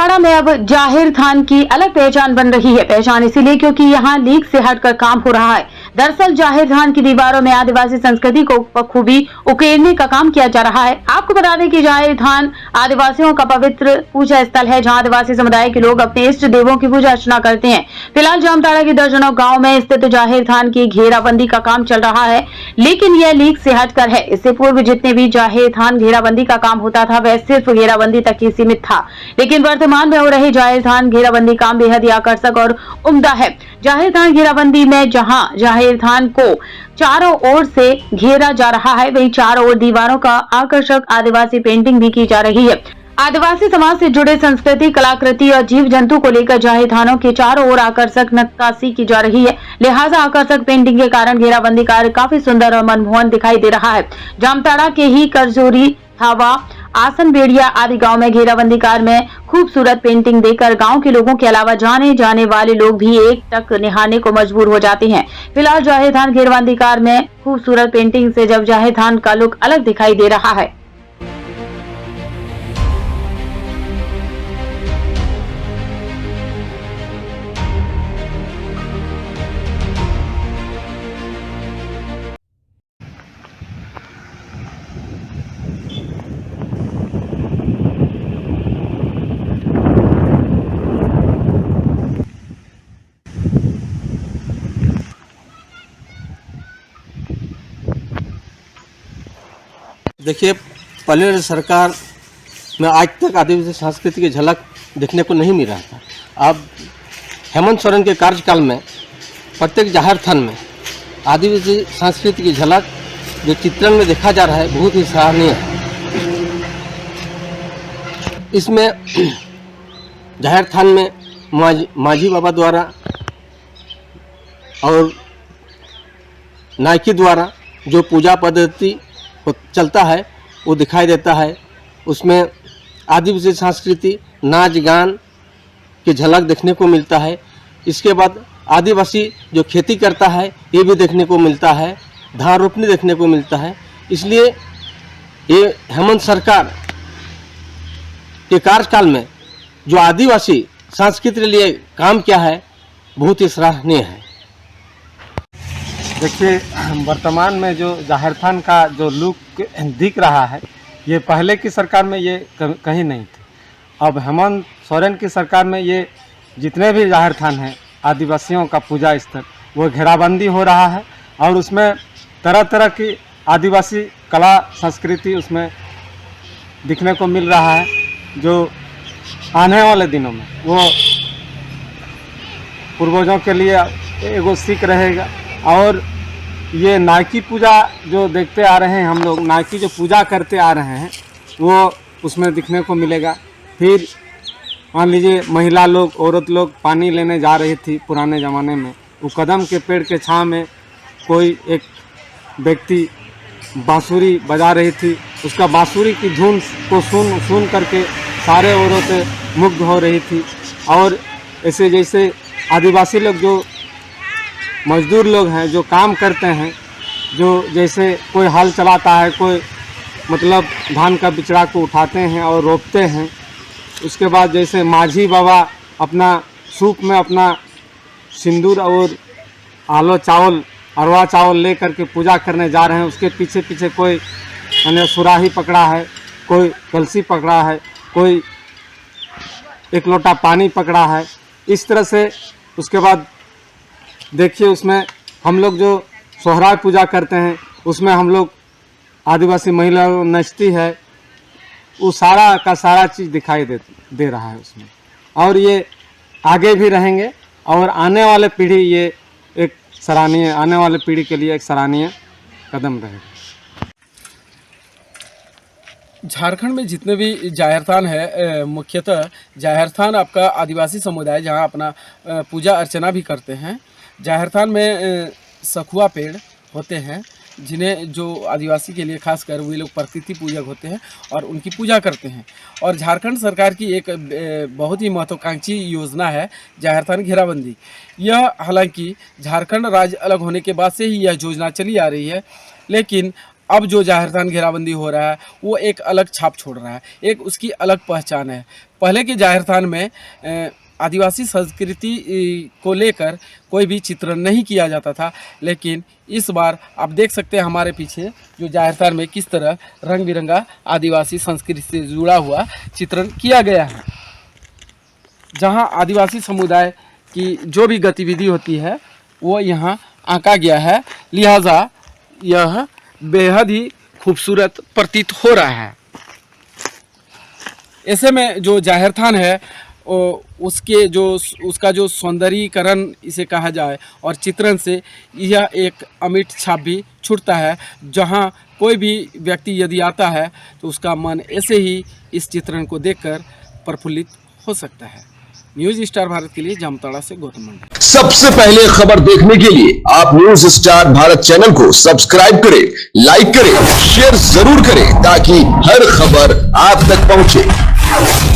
जामताड़ा में अब जाहिर थान की अलग पहचान बन रही है। पहचान इसीलिए क्योंकि यहाँ लीक से हटकर काम हो रहा है। दरअसल जाहिर थान की दीवारों में आदिवासी संस्कृति को बखूबी उकेरने का काम किया जा रहा है। आपको बता दें कि जाहिर थान आदिवासियों का पवित्र पूजा स्थल है, जहाँ आदिवासी समुदाय के लोग अपने इष्ट देवों की पूजा अर्चना करते हैं। फिलहाल जामताड़ा के दर्जनों गाँव में स्थित जाहिर थान की घेराबंदी का काम चल रहा है, लेकिन यह लीक से हटकर है। इससे पूर्व जितने भी जाहिर थान घेराबंदी का काम होता था वह सिर्फ घेराबंदी तक ही सीमित था, लेकिन वर्तमान में हो रही जाहिर थान घेराबंदी काम बेहद ही आकर्षक और उम्दा है। जाहिर थान घेराबंदी में जहां जाहिर थान को चारों ओर से घेरा जा रहा है, वहीं चारों ओर दीवारों का आकर्षक आदिवासी पेंटिंग भी की जा रही है। आदिवासी समाज से जुड़े संस्कृति, कलाकृति और जीव जंतु को लेकर जाहिर थानों के चारों ओर आकर्षक नक्काशी की जा रही है। लिहाजा आकर्षक पेंटिंग के कारण घेराबंदी कार्य काफी सुंदर और मनमोहन दिखाई दे रहा है। जामताड़ा के ही करजोरी, थावा, आसन बेड़िया आदि गांव में घेराबंदी कार्य में खूबसूरत पेंटिंग देखकर गांव के लोगों के अलावा जाने जाने वाले लोग भी एक टक निहारने को मजबूर हो जाते हैं। फिलहाल जाहिर थान घेराबंदी कार्य में खूबसूरत पेंटिंग से जब जाहिर थान का लुक अलग दिखाई दे रहा है। देखिए, पहले सरकार में आज तक आदिवासी संस्कृति की झलक देखने को नहीं मिल रहा था। अब हेमंत सोरेन के कार्यकाल में प्रत्येक जाहिर थान में आदिवासी संस्कृति की झलक जो चित्रण में देखा जा रहा है बहुत ही सराहनीय है। इसमें जाहिर थान में माझी बाबा द्वारा और नायकी द्वारा जो पूजा पद्धति चलता है वो दिखाई देता है। उसमें आदिवासी संस्कृति, नाच गान की झलक देखने को मिलता है। इसके बाद आदिवासी जो खेती करता है ये भी देखने को मिलता है, धान रोपनी देखने को मिलता है। इसलिए ये हेमंत सरकार के कार्यकाल में जो आदिवासी संस्कृति के लिए काम किया है बहुत ही सराहनीय है। देखिए, वर्तमान में जो जाहिर थान का जो लुक दिख रहा है ये पहले की सरकार में ये कहीं नहीं थी। अब हेमंत सोरेन की सरकार में ये जितने भी जाहिर थान हैं आदिवासियों का पूजा स्थल वो घेराबंदी हो रहा है और उसमें तरह तरह की आदिवासी कला संस्कृति उसमें दिखने को मिल रहा है, जो आने वाले दिनों में वो पूर्वजों के लिए एगो सीख रहेगा। और ये नायकी पूजा जो देखते आ रहे हैं हम लोग, नायकी जो पूजा करते आ रहे हैं वो उसमें दिखने को मिलेगा। फिर मान लीजिए महिला लोग, औरत लोग पानी लेने जा रही थी पुराने ज़माने में, वो कदम के पेड़ के छांव में कोई एक व्यक्ति बांसुरी बजा रही थी, उसका बांसुरी की धुन को सुन करके सारे औरतें मुग्ध हो रही थी। और ऐसे जैसे आदिवासी लोग जो मजदूर लोग हैं जो काम करते हैं, जो जैसे कोई हल चलाता है, कोई मतलब धान का बिचड़ा को उठाते हैं और रोपते हैं। उसके बाद जैसे माझी बाबा अपना सूप में अपना सिंदूर और आलो चावल, अरवा चावल ले करके पूजा करने जा रहे हैं। उसके पीछे पीछे कोई मैंने सुराही पकड़ा है, कोई कलसी पकड़ा है, कोई एक लोटा पानी पकड़ा है। इस तरह से उसके बाद देखिए उसमें हम लोग जो सोहराय पूजा करते हैं उसमें हम लोग आदिवासी महिला नचती है, वो सारा का सारा चीज़ दिखाई दे रहा है उसमें। और ये आगे भी रहेंगे और आने वाले पीढ़ी ये एक सराहनीय, आने वाले पीढ़ी के लिए एक सराहनीय कदम रहेगा। झारखंड में जितने भी जाहिर थान है, मुख्यतः जाहिर थान आपका आदिवासी समुदाय जहां अपना पूजा अर्चना भी करते हैं। जाहिर थान में सखुआ पेड़ होते हैं जिन्हें जो आदिवासी के लिए खासकर वे लोग प्रकृति पूजक होते हैं और उनकी पूजा करते हैं। और झारखंड सरकार की एक बहुत ही महत्वाकांक्षी योजना है जाहिर थान घेराबंदी। यह हालांकि झारखंड राज्य अलग होने के बाद से ही यह योजना चली आ रही है, लेकिन अब जो जाहिर थान घेराबंदी हो रहा है वो एक अलग छाप छोड़ रहा है, एक उसकी अलग पहचान है। पहले के जाहिर थान में आदिवासी संस्कृति को लेकर कोई भी चित्रण नहीं किया जाता था, लेकिन इस बार आप देख सकते हैं हमारे पीछे जो जाहिर थान में किस तरह रंग बिरंगा आदिवासी संस्कृति से जुड़ा हुआ चित्रण किया गया है। जहां आदिवासी समुदाय की जो भी गतिविधि होती है वो यहाँ आंका गया है, लिहाजा यह बेहद ही खूबसूरत प्रतीत हो रहा है। ऐसे में जो जाहिर थान है उसका जो सौंदर्यीकरण इसे कहा जाए और चित्रण से यह एक अमिट छाप भी छूटता है, जहां कोई भी व्यक्ति यदि आता है तो उसका मन ऐसे ही इस चित्रण को देखकर प्रफुल्लित हो सकता है। न्यूज़ स्टार भारत के लिए जामताड़ा से गौतम मंडल। सबसे पहले खबर देखने के लिए आप न्यूज़ स्टार भारत चैनल को सब्सक्राइब करें, लाइक करें, शेयर जरूर करें ताकि हर खबर आप तक पहुंचे।